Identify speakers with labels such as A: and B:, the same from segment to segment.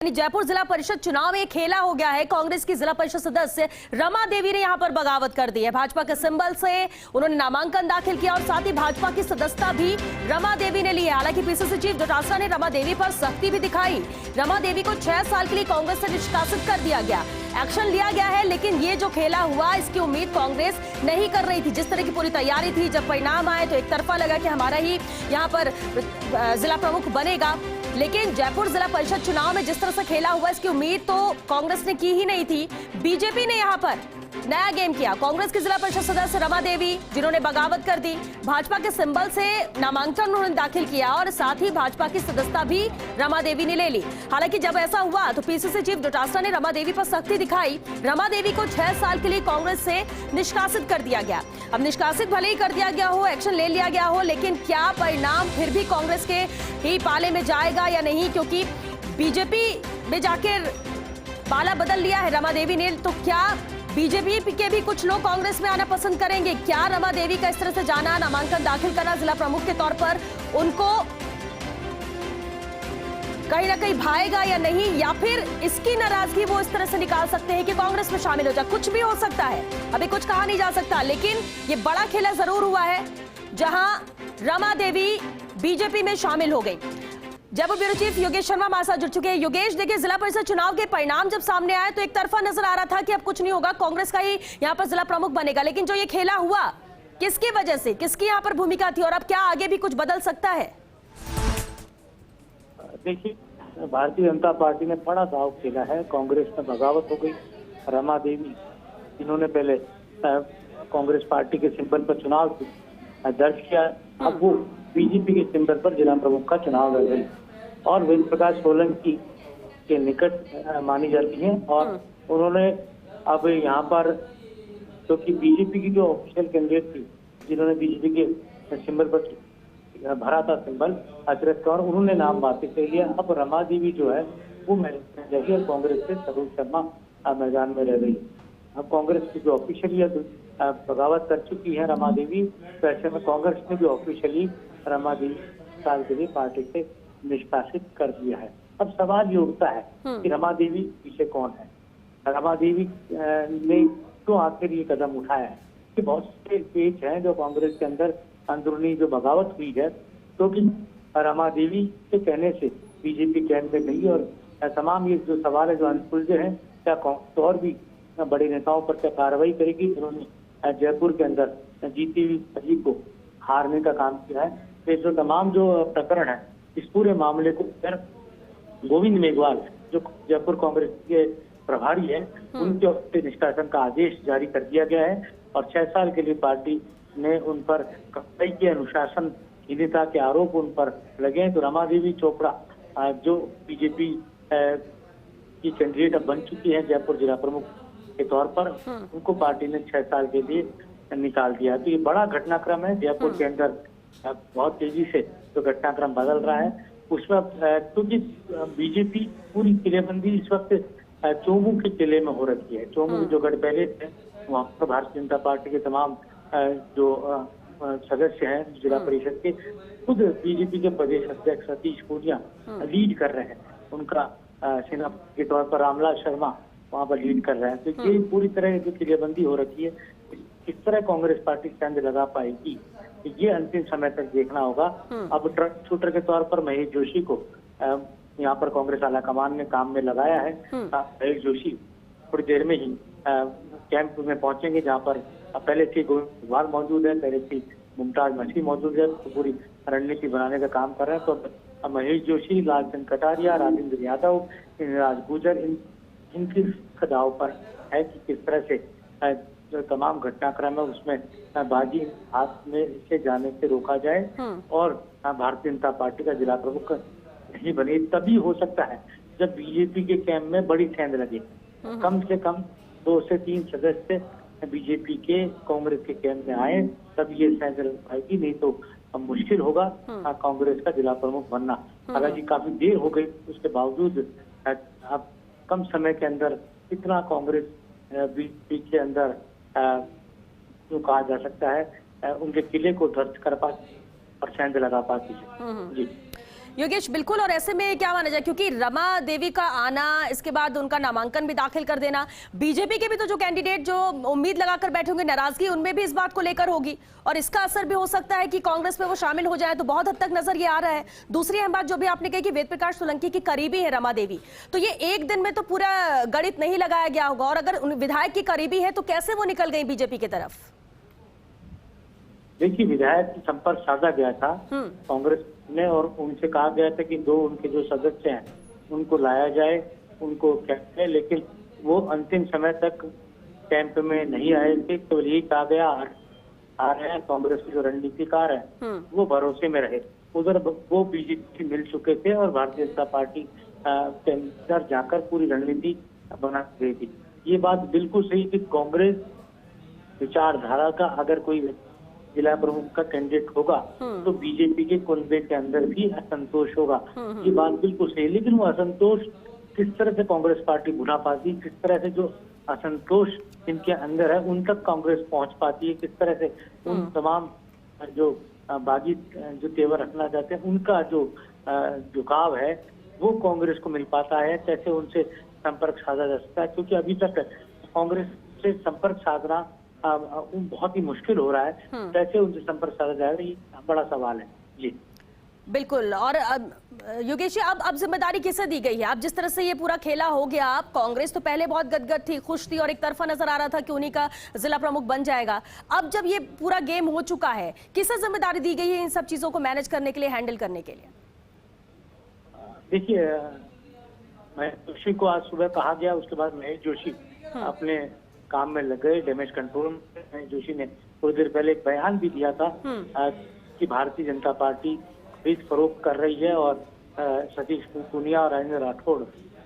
A: जयपुर जिला परिषद चुनाव में खेला हो गया है। कांग्रेस की जिला परिषद सदस्य रमा देवी ने यहां पर बगावत कर दी है। भाजपा के सिंबल से उन्होंने नामांकन दाखिल किया और साथ ही भाजपा की सदस्यता भी रमा देवी ने ली है। हालांकि पीसीसी चीफ डोटासरा ने रमा देवी पर सख्ती भी दिखाई। रमा देवी को 6 साल के लिए कांग्रेस से निष्कासित कर दिया गया, एक्शन लिया गया है। लेकिन ये जो खेला हुआ, इसकी उम्मीद कांग्रेस नहीं कर रही थी। जिस तरह की पूरी तैयारी थी, जब परिणाम आए तो एक तरफा लगा कि हमारा ही यहाँ पर जिला प्रमुख बनेगा। लेकिन जयपुर जिला परिषद चुनाव में जिस तरह से खेला हुआ, इसकी उम्मीद तो कांग्रेस ने की ही नहीं थी। बीजेपी ने यहाँ पर नया गेम किया। कांग्रेस की जिला परिषद सदस्य रमा देवी, जिन्होंने बगावत कर दी, भाजपा के सिंबल से नामांकन उन्होंने दाखिल किया और साथ ही भाजपा की सदस्यता भी रमा देवी ने ले ली। हालांकि जब ऐसा हुआ तो पीसीसी चीफ डोटासरा ने रमा देवी पर सख्ती दिखाई। रमा देवी को 6 साल के लिए कांग्रेस से निष्कासित कर दिया गया। अब निष्कासित भले ही कर दिया गया हो, एक्शन ले लिया गया हो, लेकिन क्या परिणाम फिर भी कांग्रेस के ही पाले में जाएगा या नहीं? क्योंकि बीजेपी में जाकर पाला बदल लिया है रमा देवी ने, तो क्या बीजेपी के भी कुछ लोग कांग्रेस में आना पसंद करेंगे? क्या रमा देवी का इस तरह से जाना, नामांकन दाखिल करना जिला प्रमुख के तौर पर उनको कहीं ना कहीं भाएगा या नहीं? या फिर इसकी नाराजगी वो इस तरह से निकाल सकते हैं कि कांग्रेस में शामिल हो जाए? कुछ भी हो सकता है, अभी कुछ कहा नहीं जा सकता। लेकिन ये बड़ा खेला जरूर हुआ है जहां रमा देवी बीजेपी में शामिल हो गई। जयपुर ब्यूरो चीफ योगेश शर्मा हमारे साथ जुड़ चुके हैं। योगेश, देखिए, जिला परिषद चुनाव के परिणाम जब सामने आए तो एक तरफा नजर आ रहा था कि अब कुछ नहीं होगा, कांग्रेस का ही यहाँ पर जिला प्रमुख बनेगा। लेकिन जो ये खेला हुआ, किसकी वजह से, किसकी यहाँ पर भूमिका थी और अब क्या आगे भी कुछ बदल सकता है?
B: देखिए, भारतीय जनता पार्टी ने बड़ा दाव खेला है। कांग्रेस में बगावत हो गई। रमा देवी, जिन्होंने पहले कांग्रेस पार्टी के सिंबल पर चुनाव दर्ज किया, अब वो बीजेपी के सिंबल पर जिला प्रमुख का चुनाव लड़ रही और वेद प्रकाश सोलंकी के निकट मानी जाती हैं। और उन्होंने अब यहाँ पर, क्योंकि बीजेपी की जो ऑफिशियल कैंडिडेट थी, जिन्होंने बीजेपी के सिंबल पर भरा था सिंबल अचरज का, और उन्होंने नाम वापस ले लिया। अब रमा देवी जो है वो मैदान और कांग्रेस से सरोज शर्मा मैदान में रह गई। अब कांग्रेस की जो ऑफिशियली बगावत कर चुकी है रमा देवी, तो ऐसे में कांग्रेस ने भी ऑफिशियली रमा देवी साल के लिए पार्टी से निष्कासित कर दिया है। अब सवाल ये उठता है कि रमा देवी पीछे कौन है? रमा देवी ने क्यों आखिर ये कदम उठाया है? कि बहुत से पेच हैं जो कांग्रेस के अंदर अंदरूनी जो बगावत हुई है, क्योंकि रमा देवी के कहने से बीजेपी कैंप में नहीं, और तमाम ये जो सवाल है जो अनसुलझे हैं, क्या कांग्रेस और भी बड़े नेताओं पर क्या कार्रवाई करेगी? उन्होंने जयपुर के अंदर जीती हुई अजीत को हारने का काम किया है। तो जो तमाम जो प्रकरण है, इस पूरे मामले को गोविंद मेघवाल, जो जयपुर कांग्रेस के प्रभारी है, उनके ओर से निष्कासन का आदेश जारी कर दिया गया है और 6 साल के लिए पार्टी ने उन पर कई के अनुशासनहीनता के आरोप उन पर लगे। तो रमा देवी चोपड़ा, जो बीजेपी की कैंडिडेट अब बन चुकी है जयपुर जिला प्रमुख के तौर पर, उनको पार्टी ने 6 साल के लिए निकाल दिया। तो ये बड़ा घटनाक्रम है जयपुर के अंदर। बहुत तेजी से जो घटनाक्रम बदल रहा है उसमें, क्योंकि बीजेपी पूरी किलेबंदी इस वक्त चोमू के किले में हो रखी है। चोमू जो गढ़ पहले थे, वहाँ पर भारतीय जनता पार्टी के तमाम जो सदस्य हैं जिला परिषद के, खुद बीजेपी के प्रदेश अध्यक्ष सतीश पूनिया लीड कर रहे हैं। उनका सेना के तौर पर रामलाल शर्मा वहाँ पर लीड कर रहे हैं। तो ये पूरी तरह जो किलेबंदी हो रखी है, किस तरह कांग्रेस पार्टी स्टैंड लगा पाएगी, ये अंतिम समय तक देखना होगा। अब ट्रक शूटर के तौर पर महेश जोशी को यहाँ पर कांग्रेस आलाकमान ने काम में लगाया है। महेश जोशी थोड़ी देर में ही कैंप में पहुंचेंगे, जहाँ पर पहले से गोविंद मौजूद है, पहले से मुमताज मछली मौजूद है, तो पूरी रणनीति बनाने का काम कर रहे हैं। तो महेश जोशी, लालचंद कटारिया, राजेंद्र यादव, राज गुजर, इनकी दाव पर है कि किस तरह से जो तमाम घटनाक्रम है उसमें बाजी हाथ में से जाने से रोका जाए और भारतीय जनता पार्टी का जिला प्रमुख नहीं बने। तभी हो सकता है जब बीजेपी के कैंप में बड़ी सेंध लगे। कम से कम 2 से 3 सदस्य बीजेपी के कांग्रेस के कैंप में आए, तब ये सेंध लग पाएगी, नहीं तो मुश्किल होगा कांग्रेस का जिला प्रमुख बनना। हालांकि काफी देर हो गई, उसके बावजूद अब कम समय के अंदर इतना कांग्रेस बीजेपी के अंदर जो कहा जा सकता है, उनके किले को ध्वस्त कर पाती और सेंध लगा पाती है। जी।
A: योगेश, बिल्कुल। और ऐसे में क्या माना जाए, क्योंकि रमा देवी का आना, इसके बाद उनका नामांकन भी दाखिल कर देना, बीजेपी के भी तो जो कैंडिडेट जो उम्मीद लगाकर बैठे होंगे, नाराजगी उनमें भी इस बात को लेकर होगी और इसका असर भी हो सकता है कि कांग्रेस में वो शामिल हो जाए, तो बहुत हद तक नजर ये आ रहा है। दूसरी अहम बात जो भी आपने कही कि वेद प्रकाश सोलंकी की करीबी है रमा देवी, तो ये एक दिन में तो पूरा गणित नहीं लगाया गया होगा, और अगर विधायक की करीबी है तो कैसे वो निकल गई बीजेपी की तरफ?
B: देखिए, विधायक से संपर्क साधा गया था कांग्रेस ने और उनसे कहा गया था कि 2 उनके जो सदस्य हैं उनको लाया जाए, उनको कहते, लेकिन वो अंतिम समय तक कैंप में नहीं आए थे। तो यही कहा गया आ रहे हैं, कांग्रेस के जो रणनीतिकार हैं वो भरोसे में रहे। उधर वो बीजेपी मिल चुके थे और भारतीय जनता पार्टी के अंदर जाकर पूरी रणनीति बना गई थी। ये बात बिल्कुल सही कि कांग्रेस विचारधारा का अगर कोई जिला प्रमुख का कैंडिडेट होगा तो बीजेपी के कुनबे के अंदर भी असंतोष होगा। ये बात बिल्कुल सही है, लेकिन वो असंतोष किस तरह से कांग्रेस पार्टी भुला पाती है, किस तरह से जो असंतोष इनके अंदर है उन तक कांग्रेस पहुंच पाती है, किस तरह से उन तमाम जो बागी जो तेवर रखना चाहते हैं उनका जो झुकाव है वो कांग्रेस को मिल पाता है, कैसे उनसे संपर्क साधा जा सकता है। क्योंकि अभी तक कांग्रेस से संपर्क साधना बहुत ही मुश्किल हो रहा है, कैसे उनसे संपर्क साधा जाएगा, ये बड़ा सवाल है। जी
A: बिल्कुल। और योगेश जी, अब जिम्मेदारी किसे दी गई है? अब जिस तरह से ये पूरा खेला हो गया, अब कांग्रेस तो पहले बहुत गदगद थी, खुश थी और एक तरफा नजर आ रहा था कि उन्हीं का जिला प्रमुख बन जाएगा। अब जब ये पूरा गेम हो चुका है, किसे जिम्मेदारी दी गई है इन सब चीजों को मैनेज करने के लिए, हैंडल करने के लिए?
B: देखिए, महेश जोशी को आज सुबह कहा गया, उसके बाद महेश जोशी अपने काम में लग गए, डैमेज कंट्रोल में। महेश जोशी ने थोड़ी देर पहले एक बयान भी दिया था कि भारतीय जनता पार्टी खरीद फरोख्त कर रही है और सतीश पूनिया और राजेंद्र राठौड़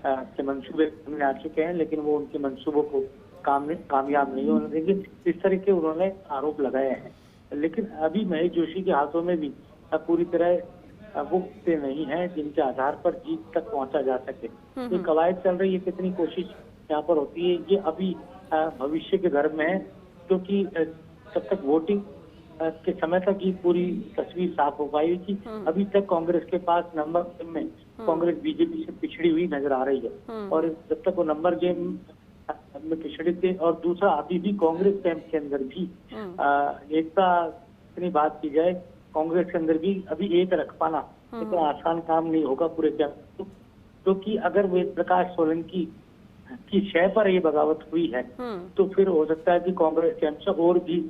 B: के मंसूबे सामने आ चुके हैं, लेकिन वो उनके मंसूबों को कामयाब नहीं होने देंगे, इस तरह के उन्होंने आरोप लगाए हैं। लेकिन अभी महेश जोशी के हाथों में भी पूरी तरह वो नहीं है जिनके आधार पर जीत तक पहुंचा जा सके। ये कवायद चल रही है, कितनी कोशिश यहाँ पर होती है, ये अभी भविष्य के गर्भ में है, क्योंकि जब तक वोटिंग के समय तक ये पूरी तस्वीर साफ हो पाई कि अभी तक कांग्रेस के पास नंबर गेम में कांग्रेस बीजेपी से पिछड़ी हुई नजर आ रही है। और जब तक वो नंबर गेम में पिछड़े थे, और दूसरा अभी भी कांग्रेस कैंप के अंदर भी एकता इतनी बात की जाए, कांग्रेस के अंदर भी अभी एक रख पाना इतना आसान काम नहीं होगा पूरे कैंप। क्योंकि अगर वेद प्रकाश सोलंकी की शय पर ये बगावत हुई है तो फिर हो सकता है कि कांग्रेस कैंप से और भी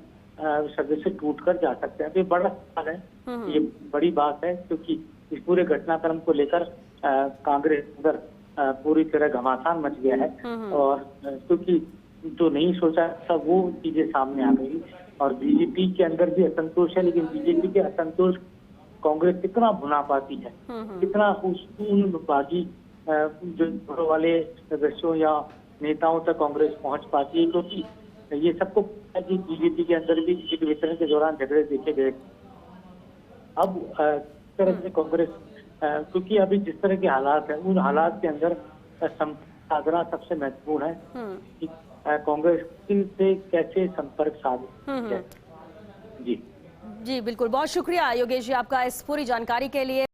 B: सदस्य टूट कर जा सकते हैं। तो ये बड़ा सवाल है, ये बड़ी बात है, क्योंकि इस पूरे घटनाक्रम को लेकर कांग्रेस अंदर पूरी तरह घमासान मच गया है। और क्योंकि जो नहीं सोचा था वो चीजें सामने आ गई, और बीजेपी के अंदर भी असंतोष है, लेकिन बीजेपी के असंतोष कांग्रेस कितना भुना पाती है, कितना उन बागी जो वाले सदस्यों या नेताओं तक कांग्रेस पहुंच पाती है। क्योंकि ये सबको पता है कि बीजेपी के अंदर भी सीट वितरण के दौरान झगड़े देखे गए। अब इस तरह से कांग्रेस, क्योंकि अभी जिस तरह के हालात हैं उन हालात के अंदर साधना सबसे महत्वपूर्ण है कि कांग्रेस से कैसे संपर्क साधे। जी
A: जी बिल्कुल, बहुत शुक्रिया योगेश जी आपका इस पूरी जानकारी के लिए।